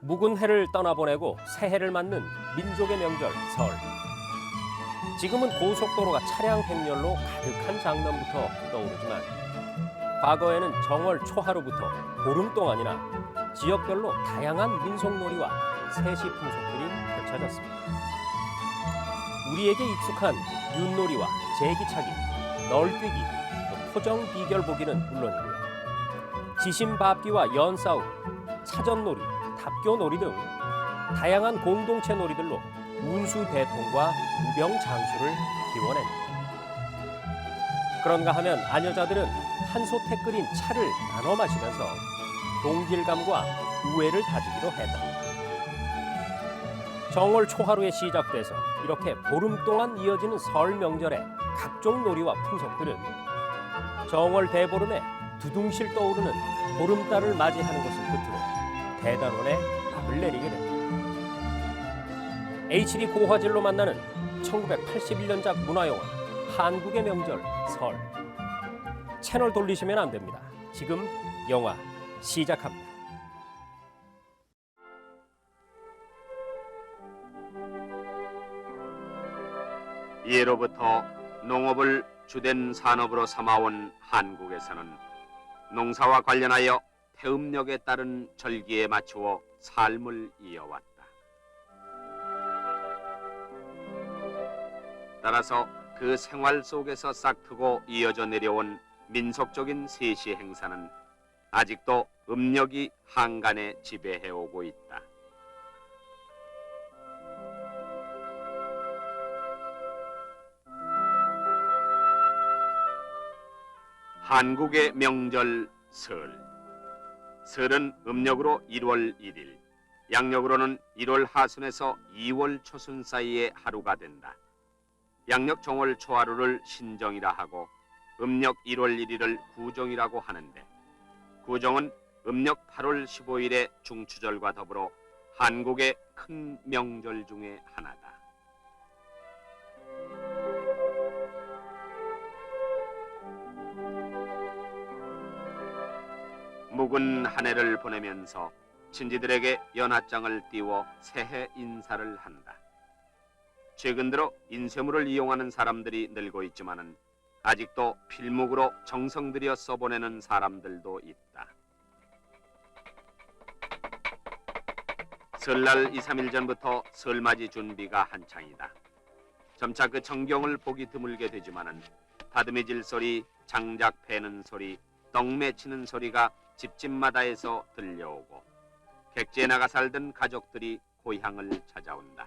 묵은 해를 떠나보내고 새해를 맞는 민족의 명절 설. 지금은 고속도로가 차량 행렬로 가득한 장면부터 떠오르지만 과거에는 정월 초하루부터 보름 동안이나 지역별로 다양한 민속놀이와 세시 풍속들이 펼쳐졌습니다. 우리에게 익숙한 윷놀이와 제기차기, 널뛰기, 또 토정 비결 보기는 물론이고요. 지심밟기와 연싸움, 차전놀이, 답교놀이 등 다양한 공동체 놀이들로 운수 대통과 우병 장수를 기원합니다. 그런가 하면 아녀자들은 한솥에 끓인 차를 나눠 마시면서 동질감과 우애를 다지기도 했다. 정월 초하루에 시작돼서 이렇게 보름 동안 이어지는 설 명절의 각종 놀이와 풍속들은 정월 대보름에 두둥실 떠오르는 보름달을 맞이하는 것을 끝으로 대단원에 막을 내리게 됩니다. HD 고화질로 만나는 1981년작 문화영화 한국의 명절 설. 채널 돌리시면 안 됩니다. 지금 영화 시작합니다. 예로부터 농업을 주된 산업으로 삼아온 한국에서는 농사와 관련하여 태음력에 따른 절기에 맞추어 삶을 이어왔다. 따라서 그 생활 속에서 싹트고 이어져 내려온 민속적인 세시 행사는 아직도 음력이 한간에 지배해오고 있다. 한국의 명절 설. 설은 음력으로 1월 1일, 양력으로는 1월 하순에서 2월 초순 사이의 하루가 된다. 양력 정월 초하루를 신정이라 하고 음력 1월 1일을 구정이라고 하는데, 구정은 음력 8월 15일의 중추절과 더불어 한국의 큰 명절 중에 하나다. 묵은 한 해를 보내면서 친지들에게 연하장을 띄워 새해 인사를 한다. 최근 들어 인쇄물을 이용하는 사람들이 늘고 있지만은 아직도 필묵으로 정성 들여 써보내는 사람들도 있다. 설날 2, 3일 전부터 설맞이 준비가 한창이다. 점차 그 전경을 보기 드물게 되지만은 다듬이질 소리, 장작 패는 소리, 떡 맺히는 소리가 집집마다에서 들려오고 객지에 나가 살던 가족들이 고향을 찾아온다.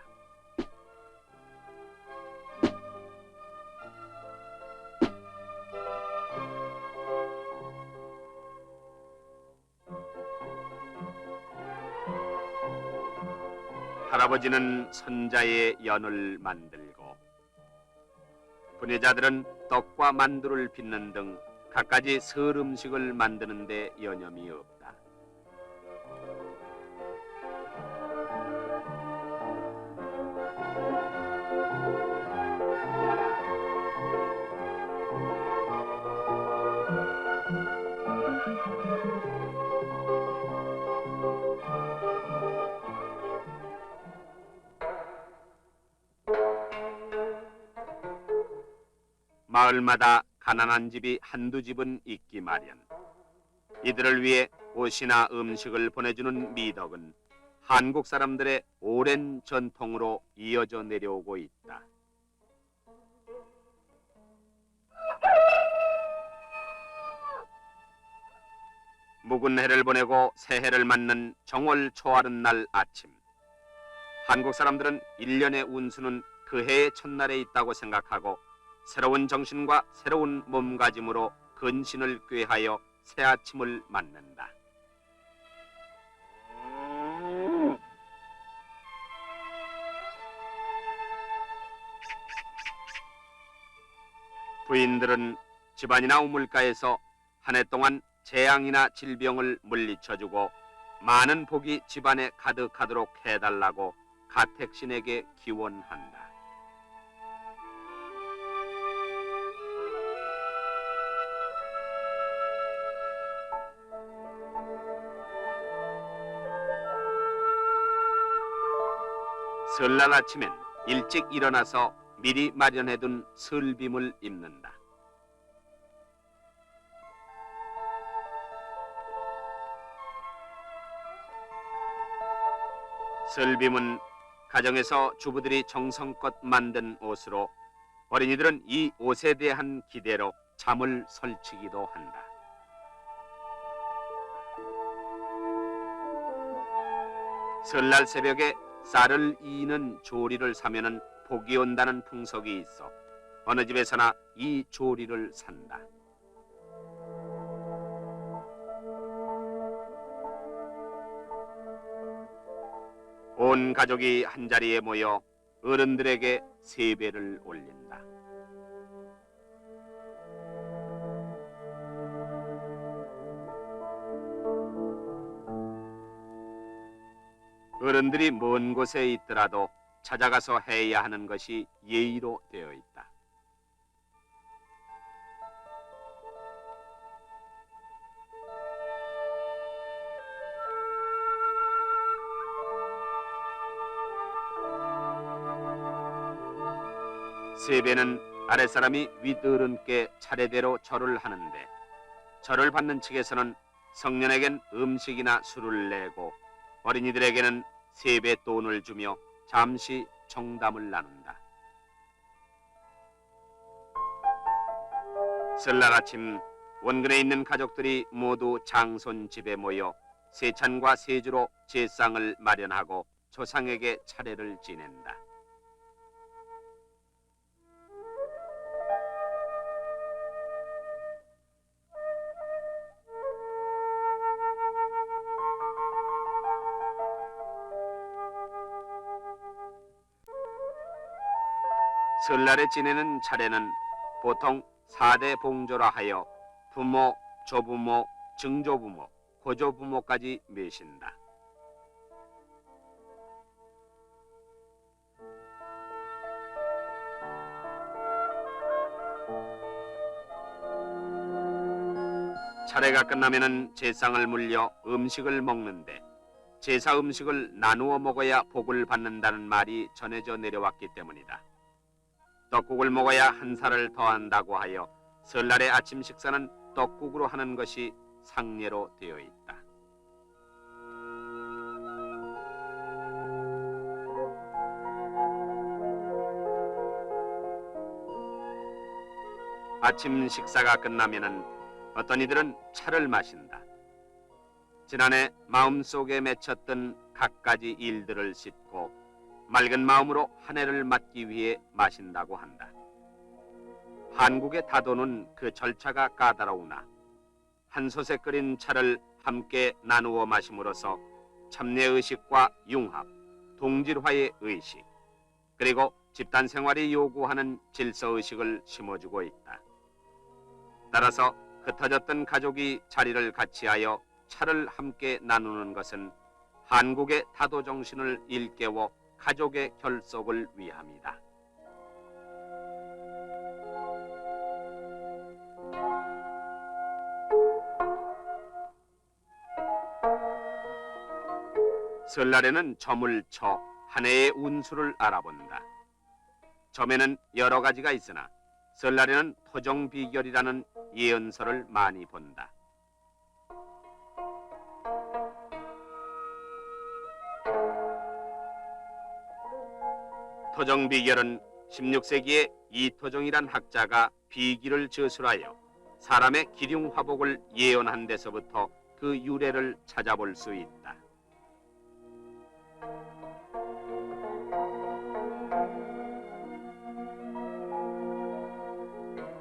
할아버지는 선자의 연을 만들고 부녀자들은 떡과 만두를 빚는 등 갖가지 설 음식을 만드는 데 여념이 없다. 마을마다 가난한 집이 한두 집은 있기 마련. 이들을 위해 옷이나 음식을 보내주는 미덕은 한국 사람들의 오랜 전통으로 이어져 내려오고 있다. 묵은 해를 보내고 새해를 맞는 정월 초하룻날 아침. 한국 사람들은 1년의 운수는 그 해의 첫날에 있다고 생각하고 새로운 정신과 새로운 몸가짐으로 근신을 꾀하여 새 아침을 맞는다. 부인들은 집안이나 우물가에서 한 해 동안 재앙이나 질병을 물리쳐주고 많은 복이 집안에 가득하도록 해달라고 가택신에게 기원한다. 설날 아침엔 일찍 일어나서 미리 마련해둔 설빔을 입는다. 설빔은 가정에서 주부들이 정성껏 만든 옷으로 어린이들은 이 옷에 대한 기대로 잠을 설치기도 한다. 설날 새벽에 쌀을 이는 조리를 사면은 복이 온다는 풍속이 있어 어느 집에서나 이 조리를 산다. 온 가족이 한자리에 모여 어른들에게 세배를 올린다. 어른들이 먼 곳에 있더라도 찾아가서 해야 하는 것이 예의로 되어 있다. 세배는 아랫사람이 윗어른께 차례대로 절을 하는데 절을 받는 측에서는 성년에겐 음식이나 술을 내고 어린이들에게는 세뱃돈을 주며 잠시 정담을 나눈다. 설날 아침 원근에 있는 가족들이 모두 장손 집에 모여 세찬과 세주로 제상을 마련하고 조상에게 차례를 지낸다. 설날에 지내는 차례는 보통 4대 봉조라 하여 부모, 조부모, 증조부모, 고조부모까지 모신다. 차례가 끝나면은 제상을 물려 음식을 먹는데 제사 음식을 나누어 먹어야 복을 받는다는 말이 전해져 내려왔기 때문이다. 떡국을 먹어야 한 살을 더한다고 하여 설날의 아침 식사는 떡국으로 하는 것이 상례로 되어 있다. 아침 식사가 끝나면은 어떤 이들은 차를 마신다. 지난해 마음속에 맺혔던 갖가지 일들을 씻고 맑은 마음으로 한 해를 맞기 위해 마신다고 한다. 한국의 다도는 그 절차가 까다로우나 한 솥에 끓인 차를 함께 나누어 마심으로써 참내의식과 융합, 동질화의 의식, 그리고 집단 생활이 요구하는 질서의식을 심어주고 있다. 따라서 흩어졌던 가족이 자리를 같이하여 차를 함께 나누는 것은 한국의 다도 정신을 일깨워 가족의 결속을 위함이다. 설날에는 점을 쳐 한 해의 운수를 알아본다. 점에는 여러 가지가 있으나 설날에는 토종비결이라는 예언서를 많이 본다. 토종비결은 16세기에 이토종이란 학자가 비기를 저술하여 사람의 기륭화복을 예언한 데서부터 그 유래를 찾아볼 수 있다.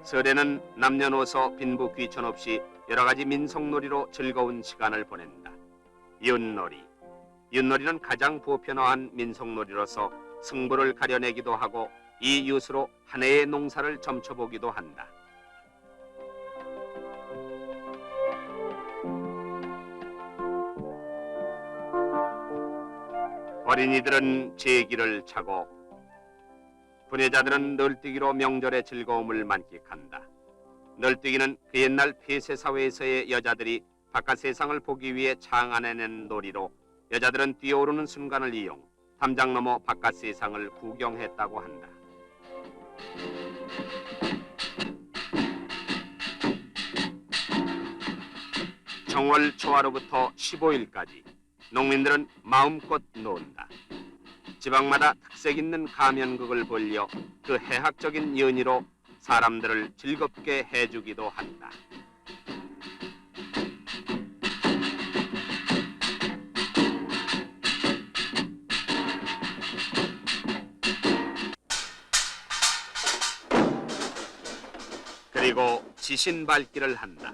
설에는 남녀노소 빈부 귀천 없이 여러 가지 민속놀이로 즐거운 시간을 보낸다. 윷놀이. 윷놀이는 가장 보편화한 민속놀이로서 승부를 가려내기도 하고 이 윷으로 한 해의 농사를 점쳐보기도 한다. 어린이들은 제기를 차고 부녀자들은 널뛰기로 명절의 즐거움을 만끽한다. 널뛰기는 그 옛날 폐쇄 사회에서의 여자들이 바깥 세상을 보기 위해 창안해낸 놀이로 여자들은 뛰어오르는 순간을 이용 담장 너머 바깥 세상을 구경했다고 한다. 정월 초하루부터 15일까지 농민들은 마음껏 논다. 지방마다 특색 있는 가면극을 벌려 그 해학적인 연희로 사람들을 즐겁게 해주기도 한다. 그리고 지신밟기를 한다.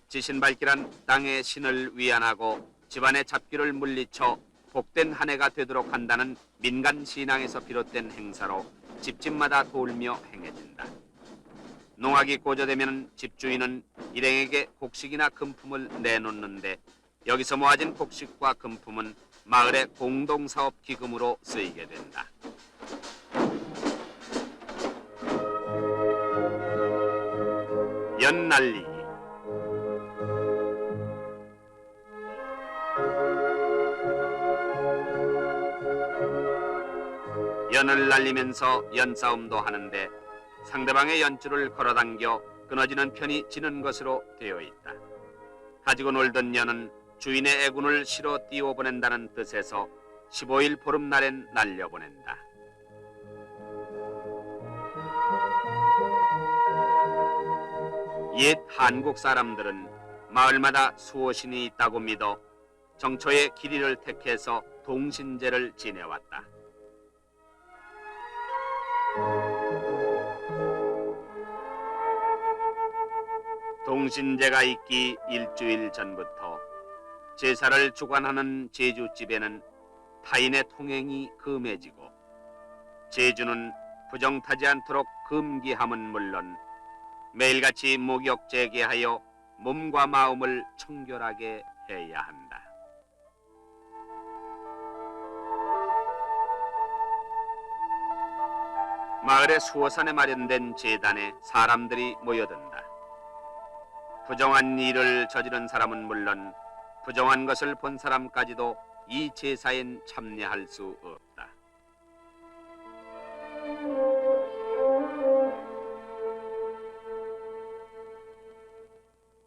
지신밟기란 땅의 신을 위안하고 집안의 잡기를 물리쳐 복된 한 해가 되도록 한다는 민간 신앙에서 비롯된 행사로 집집마다 돌며 행해진다. 농악이 고조되면 집주인은 일행에게 곡식이나 금품을 내놓는데 여기서 모아진 곡식과 금품은 마을의 공동사업 기금으로 쓰이게 된다. 연날리기. 연을 날리면서 연싸움도 하는데 상대방의 연줄을 걸어당겨 끊어지는 편이 지는 것으로 되어 있다. 가지고 놀던 연은 주인의 애군을 실어 띄워보낸다는 뜻에서 15일 보름날엔 날려보낸다. 옛 한국 사람들은 마을마다 수호신이 있다고 믿어 정초의 길이를 택해서 동신제를 지내왔다. 동신제가 있기 일주일 전부터 제사를 주관하는 제주집에는 타인의 통행이 금해지고 제주는 부정타지 않도록 금기함은 물론 매일같이 목욕 재개하여 몸과 마음을 청결하게 해야 한다. 마을의 수호산에 마련된 제단에 사람들이 모여든다. 부정한 일을 저지른 사람은 물론 부정한 것을 본 사람까지도 이 제사엔 참여할 수 없다.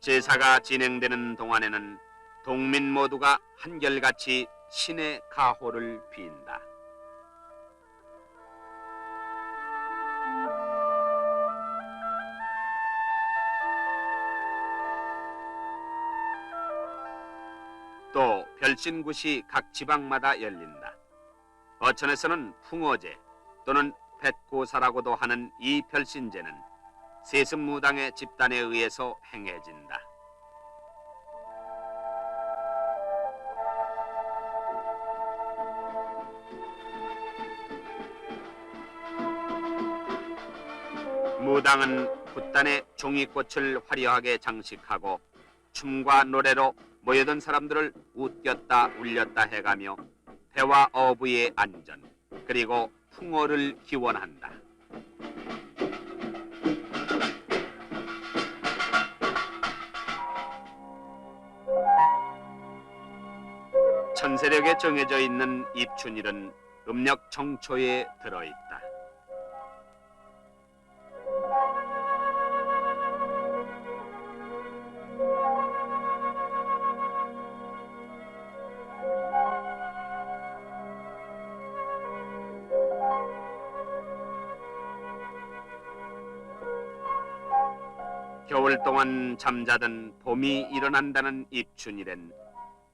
제사가 진행되는 동안에는 동민 모두가 한결같이 신의 가호를 빈다. 또 별신굿이 각 지방마다 열린다. 어천에서는 풍어제 또는 백고사라고도 하는 이 별신제는 세습무당의 집단에 의해서 행해진다. 무당은 굿단의 종이꽃을 화려하게 장식하고 춤과 노래로 모여든 사람들을 웃겼다 울렸다 해가며 배와 어부의 안전 그리고 풍어를 기원한다. 천세력에 정해져 있는 입춘일은 음력 정초에 들어있다. 겨울 동안 잠자던 봄이 일어난다는 입춘일엔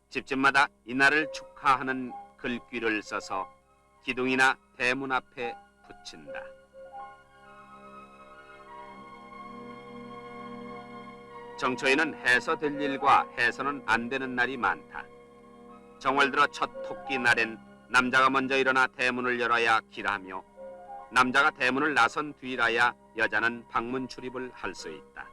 집집마다 이날을 축하하는 글귀를 써서 기둥이나 대문 앞에 붙인다. 정초에는 해서 될 일과 해서는 안 되는 날이 많다. 정월 들어 첫 토끼 날엔 남자가 먼저 일어나 대문을 열어야 길하며 남자가 대문을 나선 뒤라야 여자는 방문 출입을 할 수 있다.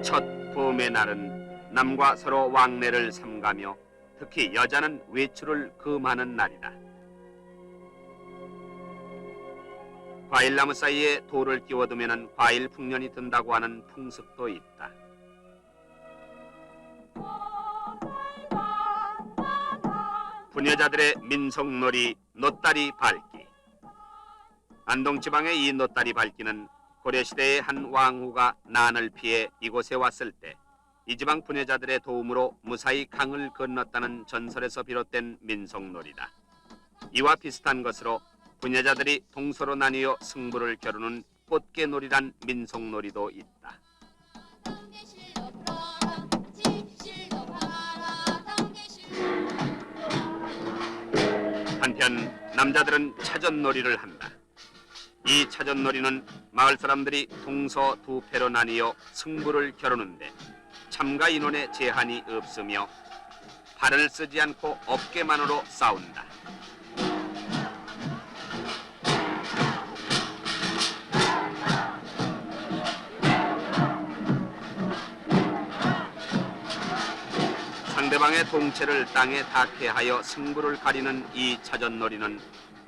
첫 봄의 날은 남과 서로 왕래를 삼가며 특히 여자는 외출을 금하는 날이다. 과일나무 사이에 돌을 끼워두면 과일 풍년이 든다고 하는 풍습도 있다. 부녀자들의 민속놀이 노다리 밟기. 안동 지방의 이 노다리 밟기는 고려시대의 한 왕후가 난을 피해 이곳에 왔을 때 이 지방 부녀자들의 도움으로 무사히 강을 건넜다는 전설에서 비롯된 민속놀이다. 이와 비슷한 것으로 부녀자들이 동서로 나뉘어 승부를 겨루는 꽃게놀이란 민속놀이도 있다. 한편 남자들은 차전놀이를 한다. 이 차전놀이는 마을 사람들이 동서 두 패로 나뉘어 승부를 겨루는데 참가 인원에 제한이 없으며 팔을 쓰지 않고 어깨만으로 싸운다. 상대방의 동체를 땅에 닿게 하여 승부를 가리는 이 차전놀이는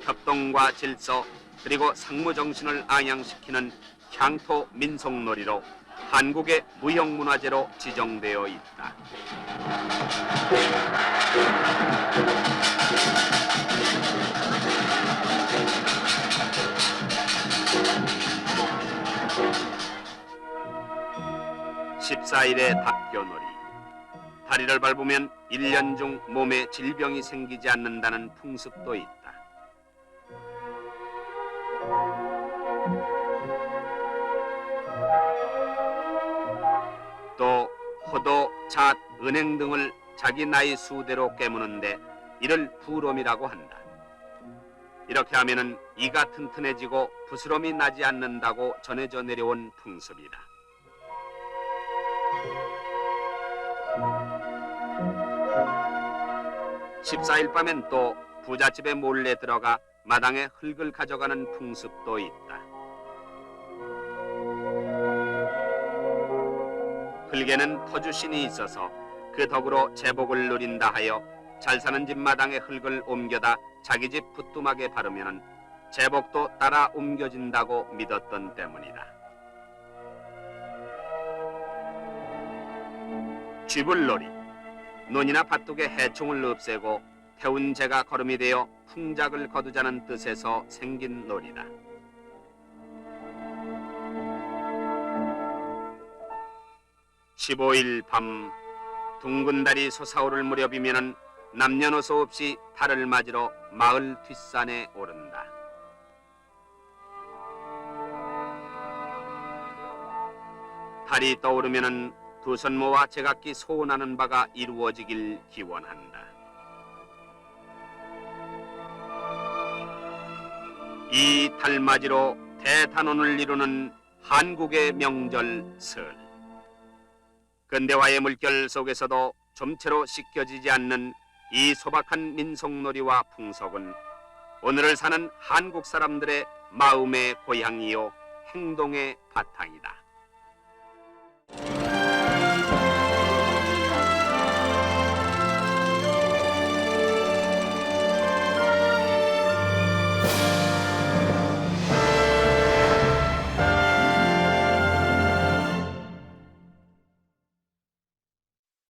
협동과 질서 그리고 상무정신을 안양시키는 향토 민속놀이로 한국의 무형문화재로 지정되어 있다. (14일의) 답교놀이. 다리를 밟으면 1년 중 몸에 질병이 생기지 않는다는 풍습도 있다. 또 호도, 잣, 은행 등을 자기 나이 수대로 깨무는데 이를 부롬이라고 한다. 이렇게 하면은 이가 튼튼해지고 부스럼이 나지 않는다고 전해져 내려온 풍습이다. (14일) 밤엔 또 부잣집에 몰래 들어가 마당에 흙을 가져가는 풍습도 있다. 흙에는 터주신이 있어서 그 덕으로 제복을 누린다 하여 잘 사는 집 마당에 흙을 옮겨다 자기 집 부뚜막에 바르면 제복도 따라 옮겨진다고 믿었던 때문이다. 쥐불놀이. 논이나 밭둑의 해충을 없애고 태운 재가 거름이 되어 풍작을 거두자는 뜻에서 생긴 놀이다. (15일) 밤 둥근 달이 솟아오를 무렵이면 남녀노소 없이 달을 맞으러 마을 뒷산에 오른다. 달이 떠오르면 두 손 모아 제각기 소원하는 바가 이루어지길 기원한다. 이 달맞이로 대단원을 이루는 한국의 명절 설. 근대화의 물결 속에서도 좀채로 씻겨지지 않는 이 소박한 민속놀이와 풍속은 오늘을 사는 한국 사람들의 마음의 고향이요 행동의 바탕이다.